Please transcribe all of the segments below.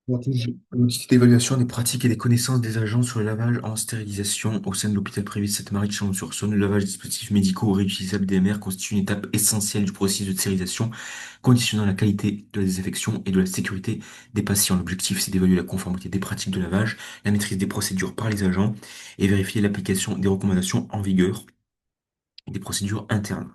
L'audit d'évaluation des pratiques et des connaissances des agents sur le lavage en stérilisation au sein de l'hôpital privé de Sainte-Marie de Chalon-sur-Saône. Le lavage des dispositifs médicaux réutilisables DMR constitue une étape essentielle du processus de stérilisation, conditionnant la qualité de la désinfection et de la sécurité des patients. L'objectif, c'est d'évaluer la conformité des pratiques de lavage, la maîtrise des procédures par les agents et vérifier l'application des recommandations en vigueur et des procédures internes.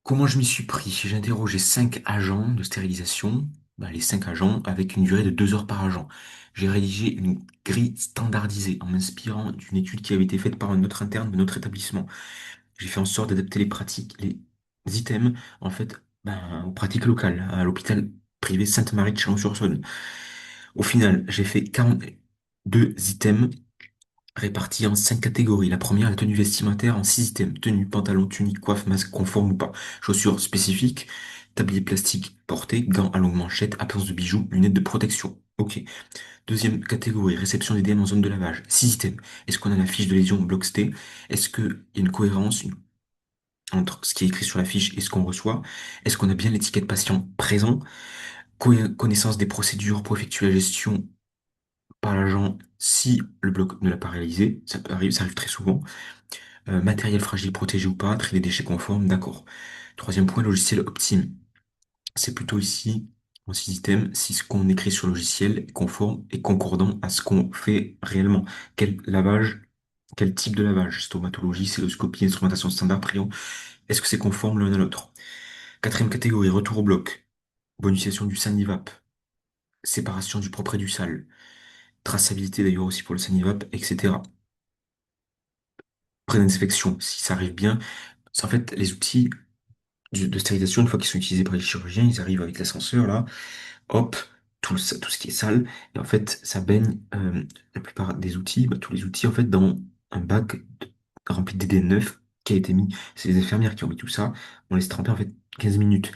Comment je m'y suis pris? J'ai interrogé 5 agents de stérilisation, les 5 agents avec une durée de 2 heures par agent. J'ai rédigé une grille standardisée en m'inspirant d'une étude qui avait été faite par un autre interne de notre établissement. J'ai fait en sorte d'adapter les pratiques, les items, en fait, aux pratiques locales, à l'hôpital privé Sainte-Marie de Chalon-sur-Saône. Au final, j'ai fait 42 items répartis en 5 catégories. La première, la tenue vestimentaire en 6 items. Tenue, pantalon, tunique, coiffe, masque, conforme ou pas. Chaussures spécifiques, tablier plastique porté, gants à longue manchette, absence de bijoux, lunettes de protection. Ok. Deuxième catégorie, réception des DM en zone de lavage. 6 items. Est-ce qu'on a la fiche de lésion bloc T? Est-ce qu'il y a une cohérence entre ce qui est écrit sur la fiche et ce qu'on reçoit? Est-ce qu'on a bien l'étiquette patient présent? Connaissance des procédures pour effectuer la gestion par l'agent si le bloc ne l'a pas réalisé. Ça arrive très souvent. Matériel fragile protégé ou pas, tri des déchets conformes, d'accord. Troisième point, logiciel optime. C'est plutôt ici, en système, si ce qu'on écrit sur le logiciel est conforme et concordant à ce qu'on fait réellement. Quel lavage, quel type de lavage? Stomatologie, cystoscopie, instrumentation standard, prion. Est-ce que c'est conforme l'un à l'autre? Quatrième catégorie, retour au bloc. Bonne utilisation du sanivap. Séparation du propre et du sale. Traçabilité d'ailleurs aussi pour le sanivap, etc. Pré-inspection, si ça arrive bien. En fait, les outils de stérilisation, une fois qu'ils sont utilisés par les chirurgiens, ils arrivent avec l'ascenseur là, hop, tout ce qui est sale, et en fait, ça baigne la plupart des outils, tous les outils en fait, dans un bac rempli de DDN9 qui a été mis. C'est les infirmières qui ont mis tout ça. On laisse tremper en fait 15 minutes.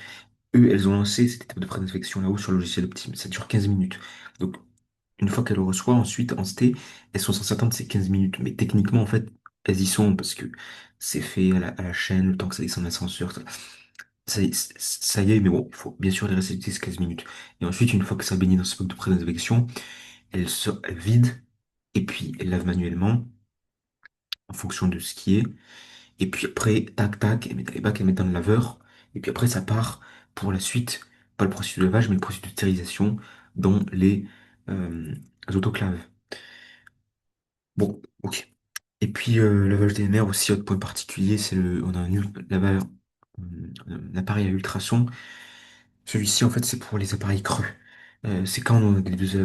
Eux, elles ont lancé cette étape de présinfection là-haut sur le logiciel Optime. Ça dure 15 minutes. Donc, une fois qu'elles le reçoivent, ensuite, en ST, elles sont censées attendre ces 15 minutes. Mais techniquement, en fait, elles y sont parce que c'est fait à la chaîne, le temps que ça descende l'ascenseur. Ça y est, mais bon, il faut bien sûr les respecter ces 15 minutes. Et ensuite, une fois que ça a baigné dans ce bac de présinfection, elle vide et puis elle lave manuellement en fonction de ce qui est. Et puis après, tac, tac, elle met dans les bacs, elle met dans le laveur. Et puis après, ça part pour la suite, pas le processus de lavage, mais le processus de stérilisation dans euh, les autoclaves. Bon, ok. Et puis, lavage des mers aussi, autre point particulier, on a un appareil à ultrasons. Celui-ci, en fait, c'est pour les appareils creux. C'est quand on a les deux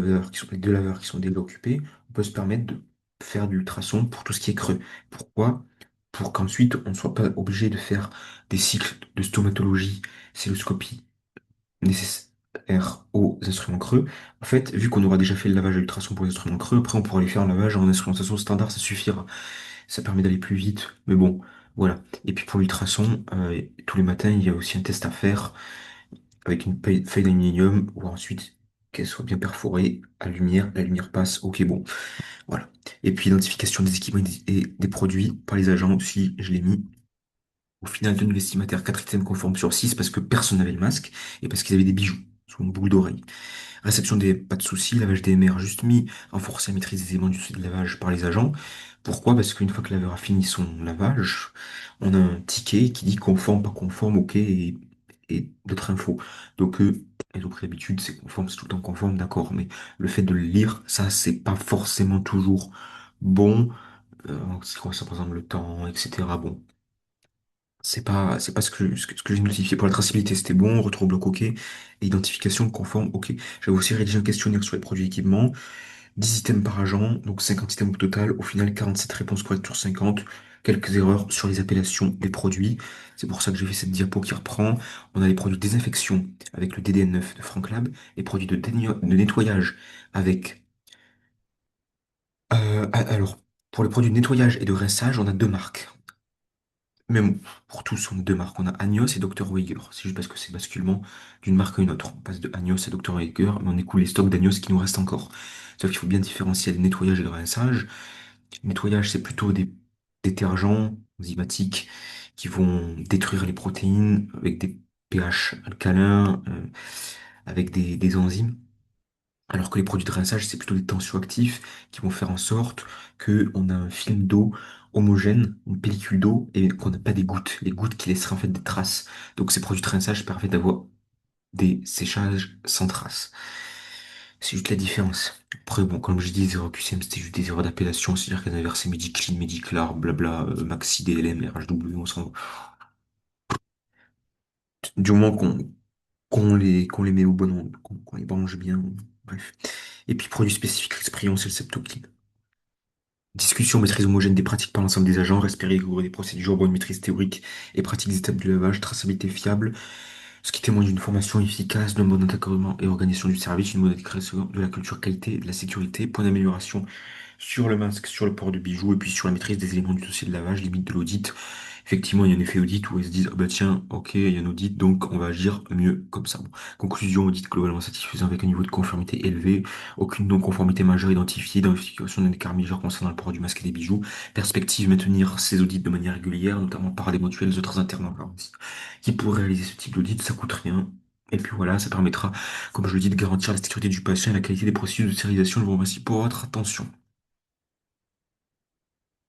laveurs qui sont déjà occupés, on peut se permettre de faire du ultrason pour tout ce qui est creux. Pourquoi? Pour qu'ensuite, on ne soit pas obligé de faire des cycles de stomatologie, cystoscopie nécessaires aux instruments creux. En fait, vu qu'on aura déjà fait le lavage à ultrasons pour les instruments creux, après, on pourra les faire un lavage en instrumentation standard, ça suffira. Ça permet d'aller plus vite, mais bon, voilà. Et puis pour l'ultrason, tous les matins, il y a aussi un test à faire avec une feuille d'aluminium ou ensuite qu'elle soit bien perforée à lumière, la lumière passe, ok bon, voilà. Et puis identification des équipements et des produits par les agents aussi, je l'ai mis. Au final, tenue vestimentaire, 4 items conformes sur 6 parce que personne n'avait le masque et parce qu'ils avaient des bijoux sous une boucle d'oreille. Réception des pas de soucis, lavage des mers juste mis, renforcer la maîtrise des éléments du flux de lavage par les agents. Pourquoi? Parce qu'une fois que le laveur a fini son lavage, on a un ticket qui dit conforme, pas conforme, ok, et d'autres infos. Donc, les autres d'habitude, c'est conforme, c'est tout le temps conforme, d'accord, mais le fait de le lire, ça, c'est pas forcément toujours bon. C'est quoi ça, par exemple, le temps, etc. Bon, c'est pas ce que j'ai notifié pour la traçabilité, c'était bon, retour au bloc OK, et identification conforme OK. J'avais aussi rédigé un questionnaire sur les produits et équipements, 10 items par agent, donc 50 items au total, au final 47 réponses correctes sur 50, quelques erreurs sur les appellations des produits. C'est pour ça que j'ai fait cette diapo qui reprend. On a les produits de désinfection avec le DDN9 de Frank Lab, les produits de nettoyage avec... alors, pour les produits de nettoyage et de rinçage, on a 2 marques. Même pour tous, on a 2 marques. On a Agnos et Dr. Weiger. C'est juste parce que c'est basculement d'une marque à une autre. On passe de Agnos à Dr. Weiger, mais on écoule les stocks d'Agnos qui nous restent encore. Sauf qu'il faut bien différencier le nettoyage et le rinçage. Le nettoyage, c'est plutôt des détergents enzymatiques qui vont détruire les protéines avec des pH alcalins, avec des enzymes. Alors que les produits de rinçage, c'est plutôt des tensioactifs qui vont faire en sorte que on a un film d'eau homogène, une pellicule d'eau, et qu'on n'a pas des gouttes, les gouttes qui laisseraient en fait des traces. Donc ces produits de rinçage permettent d'avoir des séchages sans traces. C'est juste la différence. Après, bon, comme je dis, les erreurs QCM, c'était juste des erreurs d'appellation, c'est-à-dire qu'elles avaient versé Mediclean, Mediclar, blabla, Maxi, DLM, RHW, on s'en... Du moment qu'on les met au bon endroit, qu'on les branche bien, bref. Et puis, produit spécifique, Exprion, c'est le Septoclib. Discussion, maîtrise homogène des pratiques par l'ensemble des agents, respect rigoureux des procédures, bonne maîtrise théorique et pratique des étapes du lavage, traçabilité fiable, ce qui témoigne d'une formation efficace, d'un bon encadrement et organisation du service, une bonne création de la culture qualité et de la sécurité, point d'amélioration sur le masque, sur le port du bijou et puis sur la maîtrise des éléments du dossier de lavage, limite de l'audit. Effectivement, il y a un effet audit où ils se disent, ah bah tiens, ok, il y a un audit, donc on va agir mieux comme ça. Bon. Conclusion, audit globalement satisfaisant avec un niveau de conformité élevé, aucune non-conformité majeure identifiée, identification d'un écart majeur concernant le port du masque et des bijoux, perspective maintenir ces audits de manière régulière, notamment par d'éventuels autres internes en pharmacie, qui pourraient réaliser ce type d'audit, ça coûte rien. Et puis voilà, ça permettra, comme je le dis, de garantir la sécurité du patient et la qualité des processus de stérilisation. Je vous remercie pour votre attention.